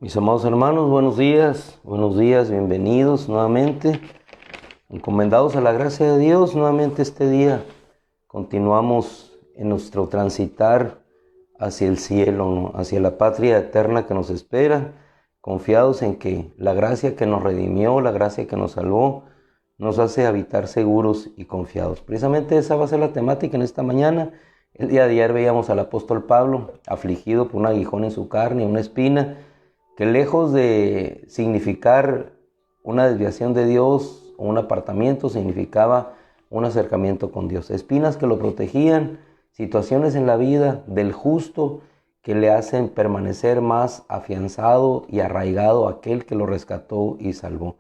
Mis amados hermanos, buenos días, bienvenidos nuevamente, encomendados a la gracia de Dios. Nuevamente este día continuamos en nuestro transitar hacia el cielo, ¿no? Hacia la patria eterna que nos espera, confiados en que la gracia que nos redimió, la gracia que nos salvó, nos hace habitar seguros y confiados. Precisamente esa va a ser la temática en esta mañana. El día de ayer veíamos al apóstol Pablo afligido por un aguijón en su carne, una espina, que lejos de significar una desviación de Dios o un apartamiento, significaba un acercamiento con Dios. Espinas que lo protegían, situaciones en la vida del justo que le hacen permanecer más afianzado y arraigado a aquel que lo rescató y salvó.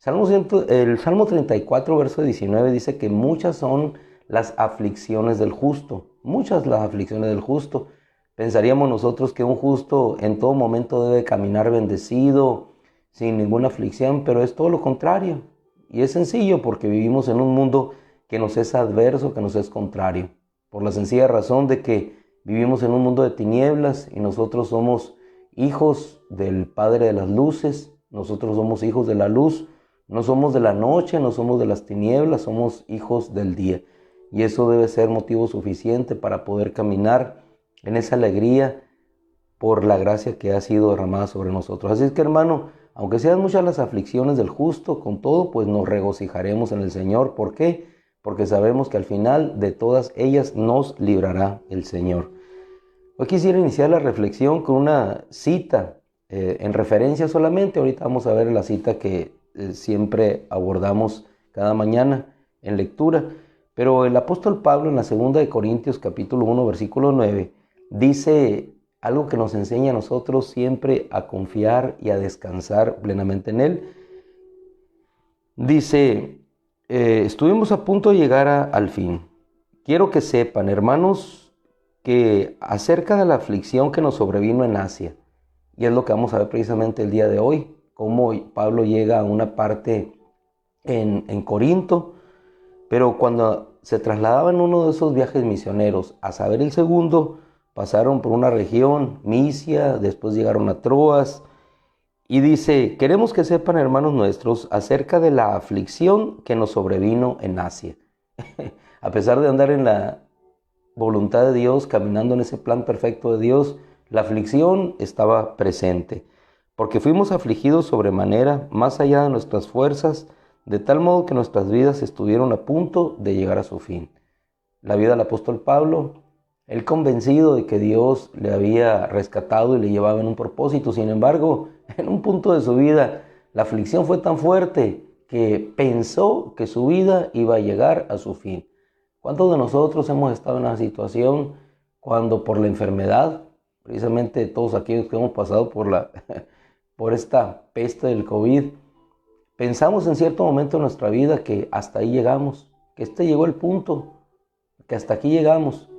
El Salmo 34, verso 19 dice que muchas son las aflicciones del justo, muchas las aflicciones del justo. Pensaríamos nosotros que un justo en todo momento debe caminar bendecido, sin ninguna aflicción, pero es todo lo contrario. Y es sencillo porque vivimos en un mundo que nos es adverso, que nos es contrario. Por la sencilla razón de que vivimos en un mundo de tinieblas y nosotros somos hijos del Padre de las luces, nosotros somos hijos de la luz, no somos de la noche, no somos de las tinieblas, somos hijos del día. Y eso debe ser motivo suficiente para poder caminar en esa alegría por la gracia que ha sido derramada sobre nosotros. Así es que, hermano, aunque sean muchas las aflicciones del justo, con todo, pues nos regocijaremos en el Señor. ¿Por qué? Porque sabemos que al final de todas ellas nos librará el Señor. Hoy quisiera iniciar la reflexión con una cita en referencia solamente. Ahorita vamos a ver la cita que siempre abordamos cada mañana en lectura. Pero el apóstol Pablo en la segunda de Corintios capítulo 1 versículo 9 dice algo que nos enseña a nosotros siempre a confiar y a descansar plenamente en Él. Dice, estuvimos a punto de llegar al fin. Quiero que sepan, hermanos, que acerca de la aflicción que nos sobrevino en Asia, y es lo que vamos a ver precisamente el día de hoy, cómo Pablo llega a una parte en Corinto, pero cuando se trasladaban en uno de esos viajes misioneros, a saber el segundo, pasaron por una región, Misia, después llegaron a Troas, y dice, queremos que sepan, hermanos nuestros, acerca de la aflicción que nos sobrevino en Asia. A pesar de andar en la voluntad de Dios, caminando en ese plan perfecto de Dios, la aflicción estaba presente, porque fuimos afligidos sobremanera, más allá de nuestras fuerzas, de tal modo que nuestras vidas estuvieron a punto de llegar a su fin. La vida del apóstol Pablo, él convencido de que Dios le había rescatado y le llevaba en un propósito. Sin embargo, en un punto de su vida, la aflicción fue tan fuerte que pensó que su vida iba a llegar a su fin. ¿Cuántos de nosotros hemos estado en una situación cuando por la enfermedad, precisamente todos aquellos que hemos pasado por esta peste del COVID, pensamos en cierto momento de nuestra vida que hasta ahí llegamos, que llegó el punto, que hasta aquí llegamos?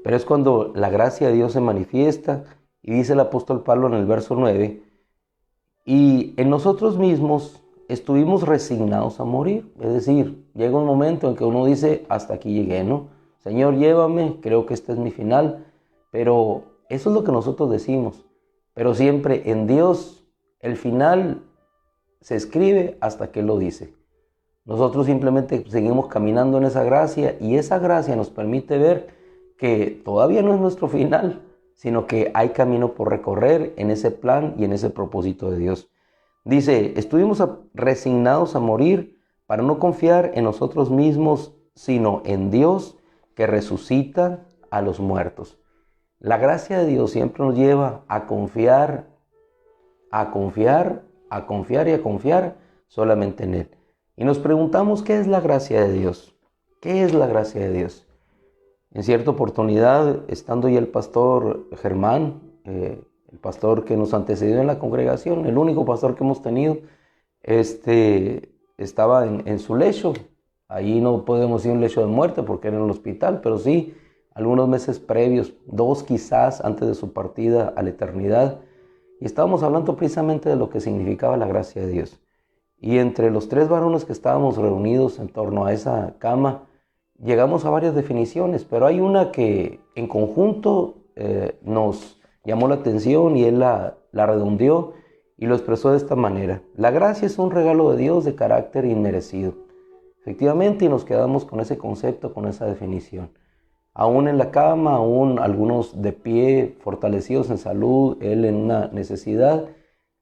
Pero es cuando la gracia de Dios se manifiesta y dice el apóstol Pablo en el verso 9, y en nosotros mismos estuvimos resignados a morir. Es decir, llega un momento en que uno dice, hasta aquí llegué, ¿no? Señor, llévame, creo que este es mi final. Pero eso es lo que nosotros decimos. Pero siempre en Dios el final se escribe hasta que Él lo dice. Nosotros simplemente seguimos caminando en esa gracia y esa gracia nos permite ver que todavía no es nuestro final, sino que hay camino por recorrer en ese plan y en ese propósito de Dios. Dice, estuvimos resignados a morir para no confiar en nosotros mismos, sino en Dios que resucita a los muertos. La gracia de Dios siempre nos lleva a confiar, a confiar, a confiar y a confiar solamente en Él. Y nos preguntamos, ¿qué es la gracia de Dios? ¿Qué es la gracia de Dios? En cierta oportunidad, estando ya el pastor Germán, el pastor que nos antecedió en la congregación, el único pastor que hemos tenido, estaba en su lecho. Ahí no podemos decir un lecho de muerte porque era en el hospital, pero sí, algunos meses previos, 2 quizás antes de su partida a la eternidad. Y estábamos hablando precisamente de lo que significaba la gracia de Dios. Y entre los 3 varones que estábamos reunidos en torno a esa cama, llegamos a varias definiciones, pero hay una que en conjunto nos llamó la atención y él la redondeó y lo expresó de esta manera: la gracia es un regalo de Dios de carácter inmerecido. Efectivamente, y nos quedamos con ese concepto, con esa definición. Aún en la cama, aún algunos de pie, fortalecidos en salud, él en una necesidad.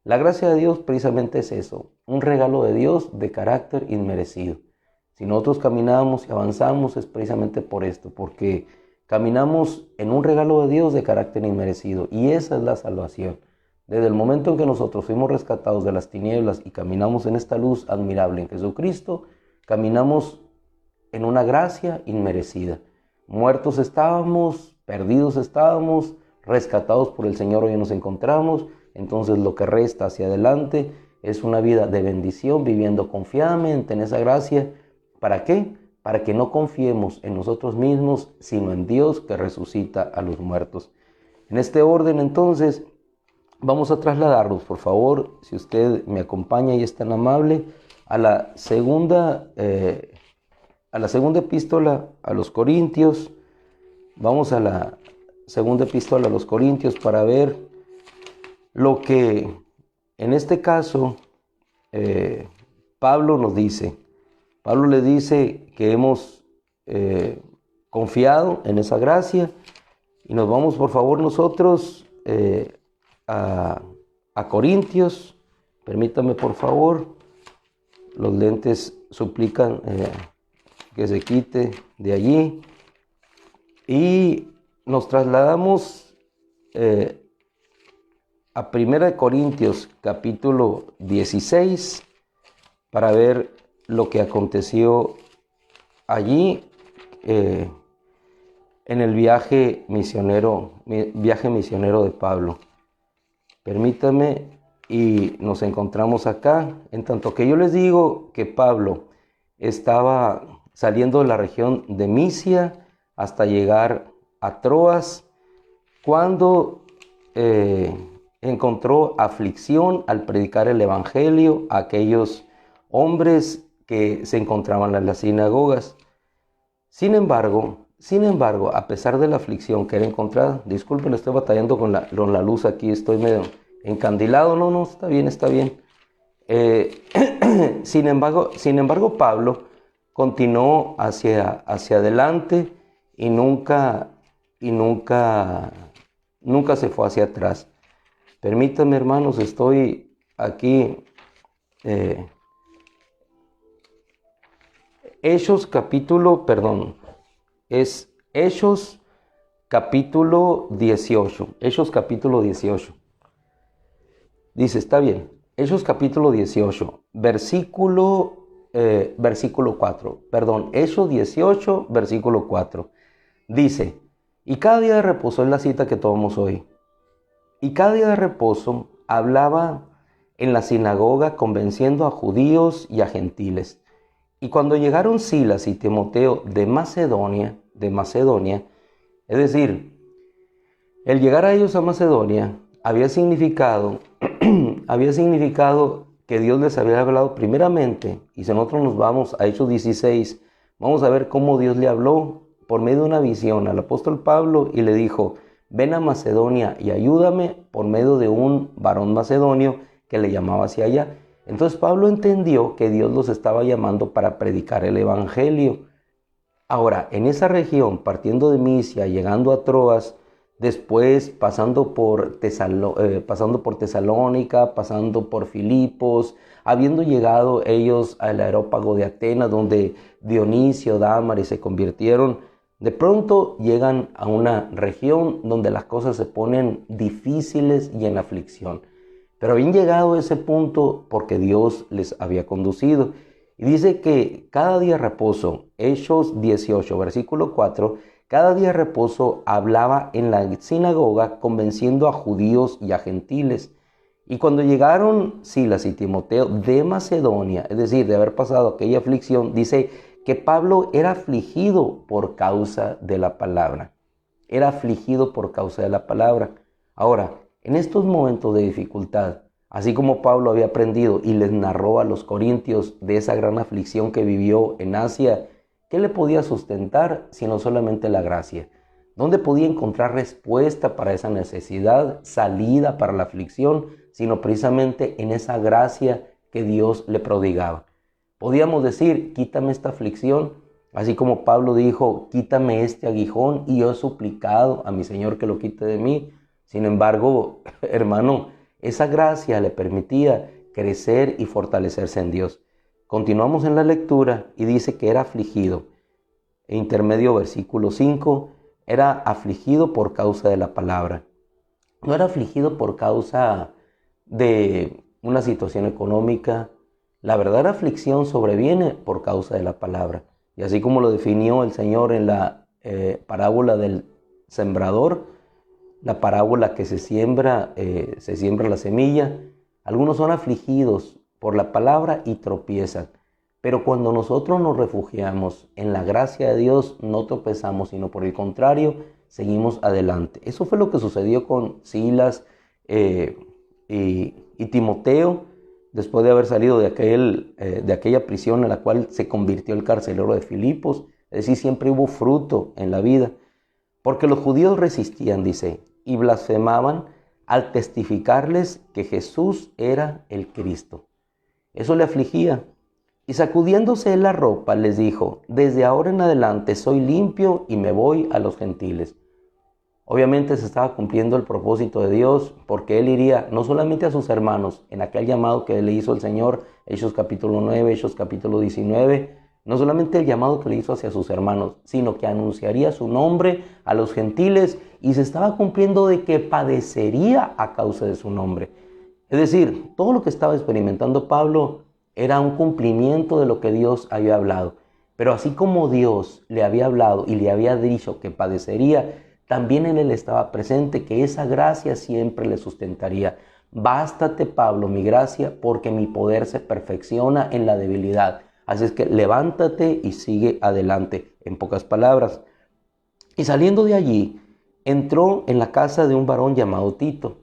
La gracia de Dios precisamente es eso, un regalo de Dios de carácter inmerecido. Si nosotros caminamos y avanzamos es precisamente por esto, porque caminamos en un regalo de Dios de carácter inmerecido, y esa es la salvación. Desde el momento en que nosotros fuimos rescatados de las tinieblas y caminamos en esta luz admirable en Jesucristo, caminamos en una gracia inmerecida. Muertos estábamos, perdidos estábamos, rescatados por el Señor hoy nos encontramos. Entonces lo que resta hacia adelante es una vida de bendición, viviendo confiadamente en esa gracia. ¿Para qué? Para que no confiemos en nosotros mismos, sino en Dios que resucita a los muertos. En este orden, entonces, vamos a trasladarnos, por favor, si usted me acompaña y es tan amable, a la segunda epístola a los Corintios. Vamos a la segunda epístola a los Corintios para ver lo que en este caso Pablo nos dice. Pablo le dice que hemos confiado en esa gracia, y nos vamos, por favor, nosotros a Corintios. Permítame, por favor, los lentes suplican que se quite de allí, y nos trasladamos a 1 Corintios capítulo 16 para ver lo que aconteció allí en el viaje misionero de Pablo. Permítame, y nos encontramos acá, en tanto que yo les digo que Pablo estaba saliendo de la región de Misia hasta llegar a Troas, cuando encontró aflicción al predicar el evangelio a aquellos hombres que se encontraban en las sinagogas. Sin embargo, a pesar de la aflicción que era encontrada, disculpen, estoy batallando con la luz aquí, estoy medio encandilado. No, está bien. Sin embargo, Pablo continuó hacia adelante y nunca se fue hacia atrás. Permítanme, hermanos, estoy aquí. Hechos capítulo 18. Hechos capítulo 18. Dice, está bien, Hechos capítulo 18, versículo 4. Perdón, Hechos 18, versículo 4. Dice, y cada día de reposo, es la cita que tomamos hoy. Y cada día de reposo hablaba en la sinagoga, convenciendo a judíos y a gentiles. Y cuando llegaron Silas y Timoteo de Macedonia, es decir, el llegar a ellos a Macedonia había significado que Dios les había hablado primeramente. Y si nosotros nos vamos a Hechos 16, vamos a ver cómo Dios le habló por medio de una visión al apóstol Pablo y le dijo: ven a Macedonia y ayúdame, por medio de un varón macedonio que le llamaba hacia allá. Entonces Pablo entendió que Dios los estaba llamando para predicar el evangelio. Ahora, en esa región, partiendo de Misia, llegando a Troas, después pasando por Tesalónica, pasando por Filipos, habiendo llegado ellos al areópago de Atenas, donde Dionisio, Dámaris se convirtieron, de pronto llegan a una región donde las cosas se ponen difíciles y en aflicción. Pero habían llegado a ese punto porque Dios les había conducido. Y dice que cada día de reposo, Hechos 18, versículo 4, cada día de reposo hablaba en la sinagoga, convenciendo a judíos y a gentiles. Y cuando llegaron Silas y Timoteo de Macedonia, es decir, de haber pasado aquella aflicción, dice que Pablo era afligido por causa de la palabra. Era afligido por causa de la palabra. Ahora, en estos momentos de dificultad, así como Pablo había aprendido y les narró a los corintios de esa gran aflicción que vivió en Asia, ¿qué le podía sustentar sino solamente la gracia? ¿Dónde podía encontrar respuesta para esa necesidad, salida para la aflicción, sino precisamente en esa gracia que Dios le prodigaba. Podíamos decir, quítame esta aflicción, así como Pablo dijo, quítame este aguijón, y yo he suplicado a mi Señor que lo quite de mí. Sin embargo, hermano, esa gracia le permitía crecer y fortalecerse en Dios. Continuamos en la lectura y dice que era afligido. Intermedio versículo 5, era afligido por causa de la palabra. No era afligido por causa de una situación económica. La verdadera aflicción sobreviene por causa de la palabra. Y así como lo definió el Señor en la parábola del sembrador, la parábola que se siembra la semilla, algunos son afligidos por la palabra y tropiezan. Pero cuando nosotros nos refugiamos en la gracia de Dios, no tropezamos, sino por el contrario, seguimos adelante. Eso fue lo que sucedió con Silas y Timoteo, después de haber salido de aquella prisión en la cual se convirtió el carcelero de Filipos. Es decir, siempre hubo fruto en la vida. Porque los judíos resistían, dice, y blasfemaban al testificarles que Jesús era el Cristo. Eso le afligía. Y sacudiéndose la ropa les dijo, desde ahora en adelante soy limpio y me voy a los gentiles. Obviamente se estaba cumpliendo el propósito de Dios, porque él iría no solamente a sus hermanos, en aquel llamado que le hizo el Señor, Hechos capítulo 9, Hechos capítulo 19, no solamente el llamado que le hizo hacia sus hermanos, sino que anunciaría su nombre a los gentiles, y se estaba cumpliendo de que padecería a causa de su nombre. Es decir, todo lo que estaba experimentando Pablo era un cumplimiento de lo que Dios había hablado. Pero así como Dios le había hablado y le había dicho que padecería, también en él estaba presente que esa gracia siempre le sustentaría. Bástate, Pablo, mi gracia, porque mi poder se perfecciona en la debilidad. Así es que levántate y sigue adelante, en pocas palabras. Y saliendo de allí, entró en la casa de un varón llamado Tito.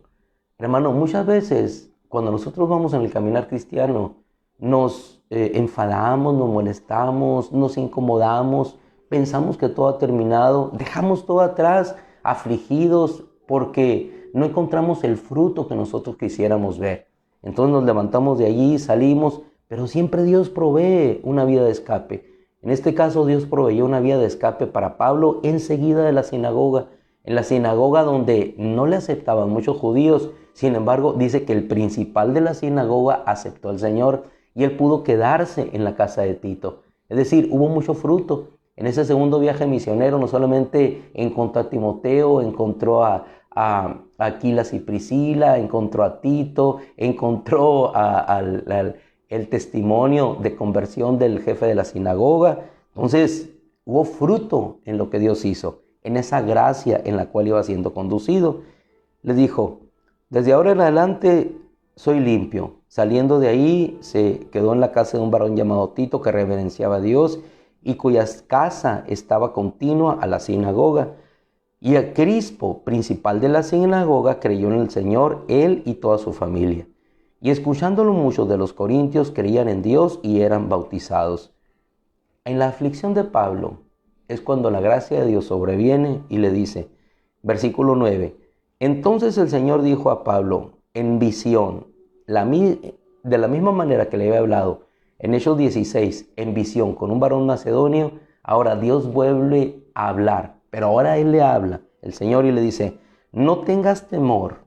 Hermano, muchas veces cuando nosotros vamos en el caminar cristiano, nos enfadamos, nos molestamos, nos incomodamos, pensamos que todo ha terminado, dejamos todo atrás, afligidos porque no encontramos el fruto que nosotros quisiéramos ver. Entonces nos levantamos de allí, salimos, pero siempre Dios provee una vía de escape. En este caso Dios proveyó una vía de escape para Pablo enseguida de la sinagoga. En la sinagoga donde no le aceptaban muchos judíos, sin embargo dice que el principal de la sinagoga aceptó al Señor y él pudo quedarse en la casa de Tito. Es decir, hubo mucho fruto. En ese segundo viaje misionero no solamente encontró a Timoteo, encontró a Aquilas y Priscila, encontró a Tito, encontró el testimonio de conversión del jefe de la sinagoga. Entonces hubo fruto en lo que Dios hizo, en esa gracia en la cual iba siendo conducido. Le dijo, desde ahora en adelante soy limpio. Saliendo de ahí, se quedó en la casa de un varón llamado Tito que reverenciaba a Dios y cuya casa estaba continua a la sinagoga. Y a Crispo, principal de la sinagoga, creyó en el Señor, él y toda su familia. Y escuchándolo muchos de los corintios creían en Dios y eran bautizados. En la aflicción de Pablo es cuando la gracia de Dios sobreviene y le dice, versículo 9, entonces el Señor dijo a Pablo en visión, de la misma manera que le había hablado en Hechos 16, en visión con un varón macedonio, ahora Dios vuelve a hablar, pero ahora Él le habla, el Señor, y le dice, no tengas temor,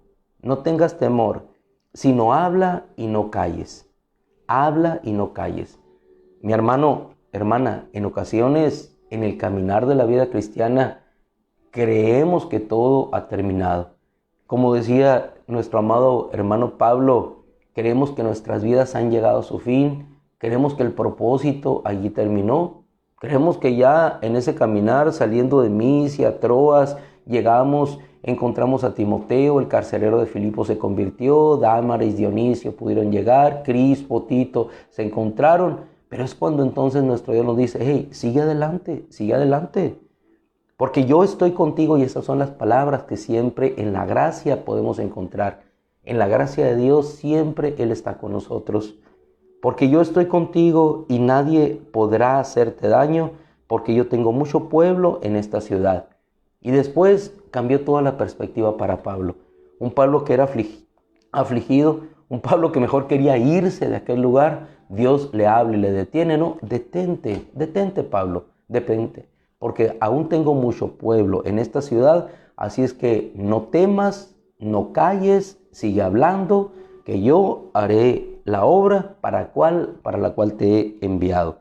sino habla y no calles, habla y no calles. Mi hermano, hermana, en ocasiones en el caminar de la vida cristiana creemos que todo ha terminado. Como decía nuestro amado hermano Pablo, creemos que nuestras vidas han llegado a su fin, creemos que el propósito allí terminó, creemos que ya en ese caminar saliendo de Misia, Troas, llegamos, encontramos a Timoteo, el carcelero de Filipos se convirtió, Dámaris, Dionisio pudieron llegar, Crispo, Tito se encontraron, pero es cuando entonces nuestro Dios nos dice, hey, sigue adelante, porque yo estoy contigo, y esas son las palabras que siempre en la gracia podemos encontrar. En la gracia de Dios siempre Él está con nosotros. Porque yo estoy contigo y nadie podrá hacerte daño, porque yo tengo mucho pueblo en esta ciudad. Y después cambió toda la perspectiva para Pablo. Un Pablo que era afligido, un Pablo que mejor quería irse de aquel lugar, Dios le habla y le detiene. No, detente Pablo, detente, porque aún tengo mucho pueblo en esta ciudad, así es que no temas, no calles, sigue hablando, que yo haré la obra para la cual te he enviado.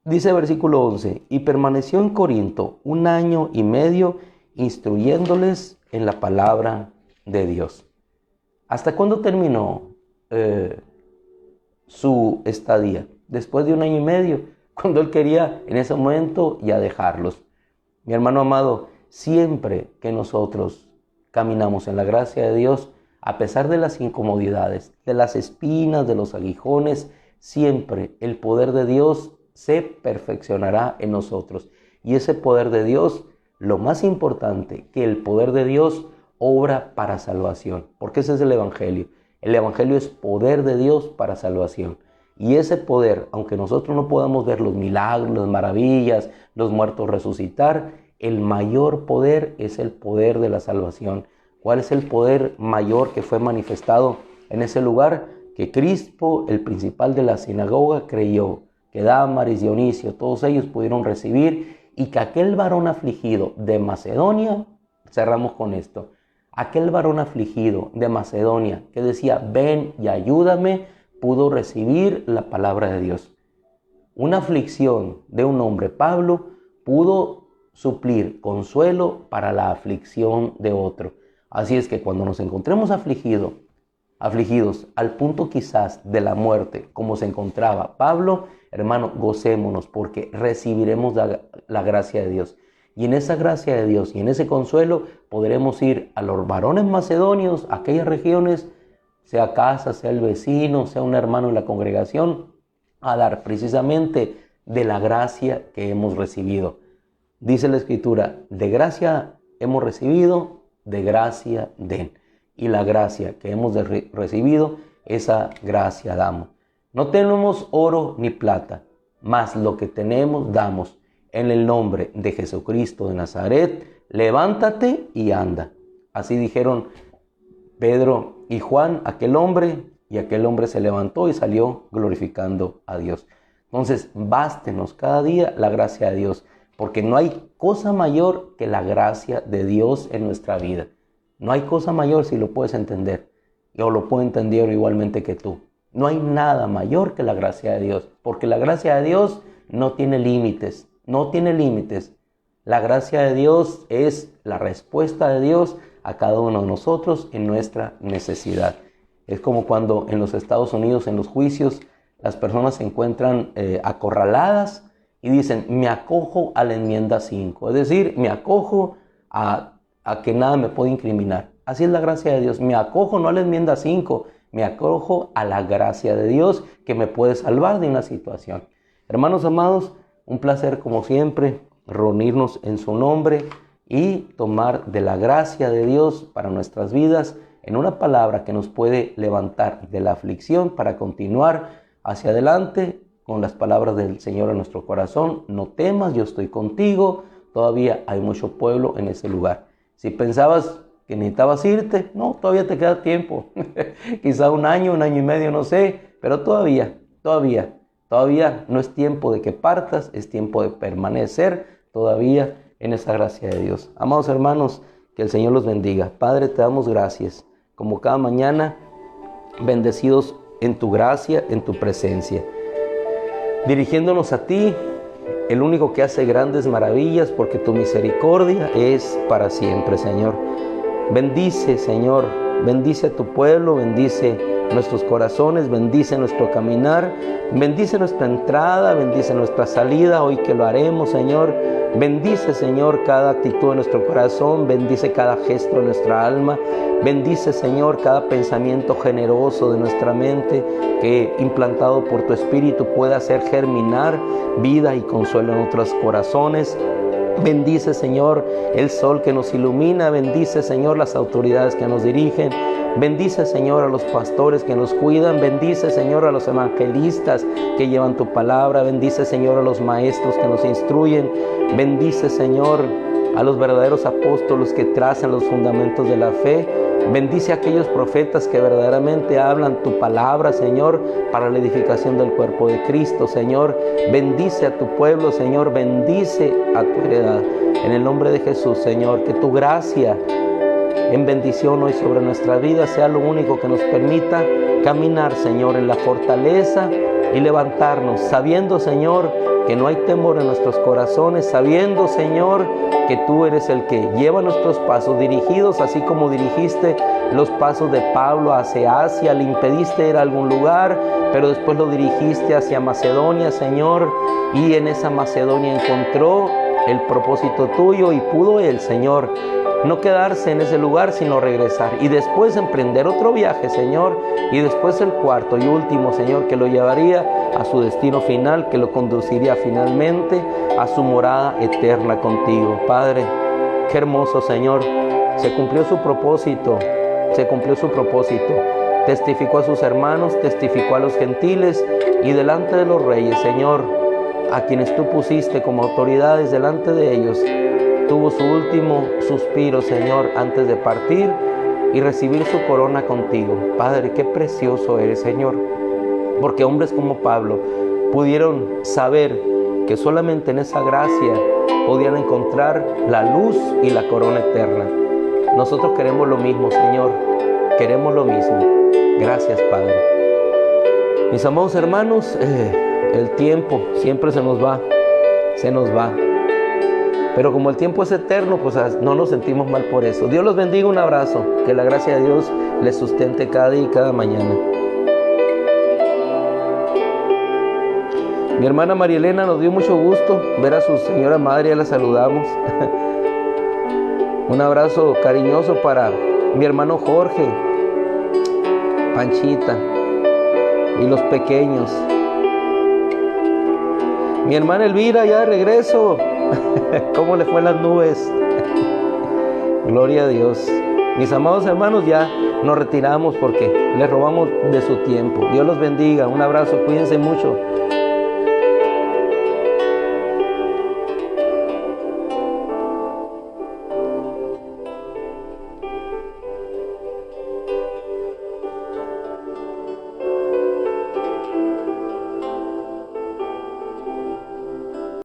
Dice versículo 11, y permaneció en Corinto 1 año y medio, instruyéndoles en la palabra de Dios. ¿Hasta cuándo terminó su estadía? Después de 1 año y medio, cuando él quería en ese momento ya dejarlos. Mi hermano amado, siempre que nosotros caminamos en la gracia de Dios, a pesar de las incomodidades, de las espinas, de los aguijones, siempre el poder de Dios se perfeccionará en nosotros. Y ese poder de Dios, lo más importante, que el poder de Dios obra para salvación, porque ese es el Evangelio. El Evangelio es poder de Dios para salvación. Y ese poder, aunque nosotros no podamos ver los milagros, las maravillas, los muertos resucitar, el mayor poder es el poder de la salvación. ¿Cuál es el poder mayor que fue manifestado en ese lugar? Que Crispo, el principal de la sinagoga, creyó, que Dámaris, Dionisio, todos ellos pudieron recibir, y que aquel varón afligido de Macedonia, cerramos con esto, aquel varón afligido de Macedonia que decía, ven y ayúdame, pudo recibir la palabra de Dios. Una aflicción de un hombre, Pablo, pudo suplir consuelo para la aflicción de otro. Así es que cuando nos encontremos afligidos al punto quizás de la muerte, como se encontraba Pablo, hermano, gocémonos porque recibiremos la gracia de Dios. Y en esa gracia de Dios y en ese consuelo podremos ir a los varones macedonios, a aquellas regiones, sea casa, sea el vecino, sea un hermano en la congregación, a dar precisamente de la gracia que hemos recibido. Dice la Escritura, de gracia hemos recibido, de gracia den. Y la gracia que hemos recibido, esa gracia damos. No tenemos oro ni plata, mas lo que tenemos damos. En el nombre de Jesucristo de Nazaret, levántate y anda. Así dijeron Pedro y Juan, aquel hombre, y aquel hombre se levantó y salió glorificando a Dios. Entonces, bástenos cada día la gracia de Dios, porque no hay cosa mayor que la gracia de Dios en nuestra vida. No hay cosa mayor, si lo puedes entender. Yo lo puedo entender igualmente que tú. No hay nada mayor que la gracia de Dios, porque la gracia de Dios no tiene límites, no tiene límites. La gracia de Dios es la respuesta de Dios a cada uno de nosotros en nuestra necesidad. Es como cuando en los Estados Unidos, en los juicios, las personas se encuentran acorraladas y dicen, me acojo a la enmienda 5. Es decir, me acojo a que nada me puede incriminar. Así es la gracia de Dios. Me acojo no a la enmienda 5, me acojo a la gracia de Dios que me puede salvar de una situación. Hermanos amados, un placer como siempre reunirnos en su nombre y tomar de la gracia de Dios para nuestras vidas en una palabra que nos puede levantar de la aflicción para continuar hacia adelante con las palabras del Señor en nuestro corazón. No temas, yo estoy contigo. Todavía hay mucho pueblo en ese lugar. Si pensabas que necesitabas irte, no, todavía te queda tiempo. Quizá 1 año y medio, no sé, pero todavía no es tiempo de que partas, es tiempo de permanecer todavía en esa gracia de Dios. Amados hermanos, que el Señor los bendiga. Padre, te damos gracias, como cada mañana, bendecidos en tu gracia, en tu presencia. Dirigiéndonos a ti, el único que hace grandes maravillas, porque tu misericordia es para siempre, Señor. Bendice, Señor, bendice a tu pueblo, bendice nuestros corazones, bendice nuestro caminar, bendice nuestra entrada, bendice nuestra salida, hoy que lo haremos, Señor. Bendice, Señor, cada actitud de nuestro corazón, bendice cada gesto de nuestra alma, bendice, Señor, cada pensamiento generoso de nuestra mente que, implantado por tu Espíritu, pueda hacer germinar vida y consuelo en nuestros corazones. Bendice, Señor, el sol que nos ilumina, bendice, Señor, las autoridades que nos dirigen, bendice, Señor, a los pastores que nos cuidan, bendice, Señor, a los evangelistas que llevan tu palabra, bendice, Señor, a los maestros que nos instruyen, bendice, Señor, a los verdaderos apóstoles que trazan los fundamentos de la fe. Bendice a aquellos profetas que verdaderamente hablan tu palabra, Señor, para la edificación del cuerpo de Cristo, Señor. Bendice a tu pueblo, Señor. Bendice a tu heredad. En el nombre de Jesús, Señor, que tu gracia en bendición hoy sobre nuestra vida sea lo único que nos permita caminar, Señor, en la fortaleza y levantarnos, sabiendo, Señor, que no hay temor en nuestros corazones, sabiendo, Señor, que tú eres el que lleva nuestros pasos dirigidos, así como dirigiste los pasos de Pablo hacia Asia, le impediste ir a algún lugar, pero después lo dirigiste hacia Macedonia, Señor, y en esa Macedonia encontró el propósito tuyo y pudo él, Señor, no quedarse en ese lugar, sino regresar y después emprender otro viaje, Señor, y después el cuarto y último, Señor, que lo llevaría a su destino final, que lo conduciría finalmente a su morada eterna contigo. Padre, qué hermoso, Señor, se cumplió su propósito, testificó a sus hermanos, testificó a los gentiles y delante de los reyes, Señor, a quienes tú pusiste como autoridades delante de ellos, tuvo su último suspiro, Señor, antes de partir y recibir su corona contigo. Padre, qué precioso eres, Señor, porque hombres como Pablo pudieron saber que solamente en esa gracia podían encontrar la luz y la corona eterna. Nosotros queremos lo mismo, Señor, queremos lo mismo. Gracias, Padre. Mis amados hermanos, el tiempo siempre se nos va. Pero como el tiempo es eterno, pues no nos sentimos mal por eso. Dios los bendiga, un abrazo. Que la gracia de Dios les sustente cada día y cada mañana. Mi hermana María Elena, nos dio mucho gusto ver a su señora madre, ya la saludamos. Un abrazo cariñoso para mi hermano Jorge, Panchita y los pequeños. Mi hermana Elvira, ya de regreso. ¿Cómo le fue en las nubes? Gloria a Dios. Mis amados hermanos, ya nos retiramos porque les robamos de su tiempo. Dios los bendiga. Un abrazo, cuídense mucho.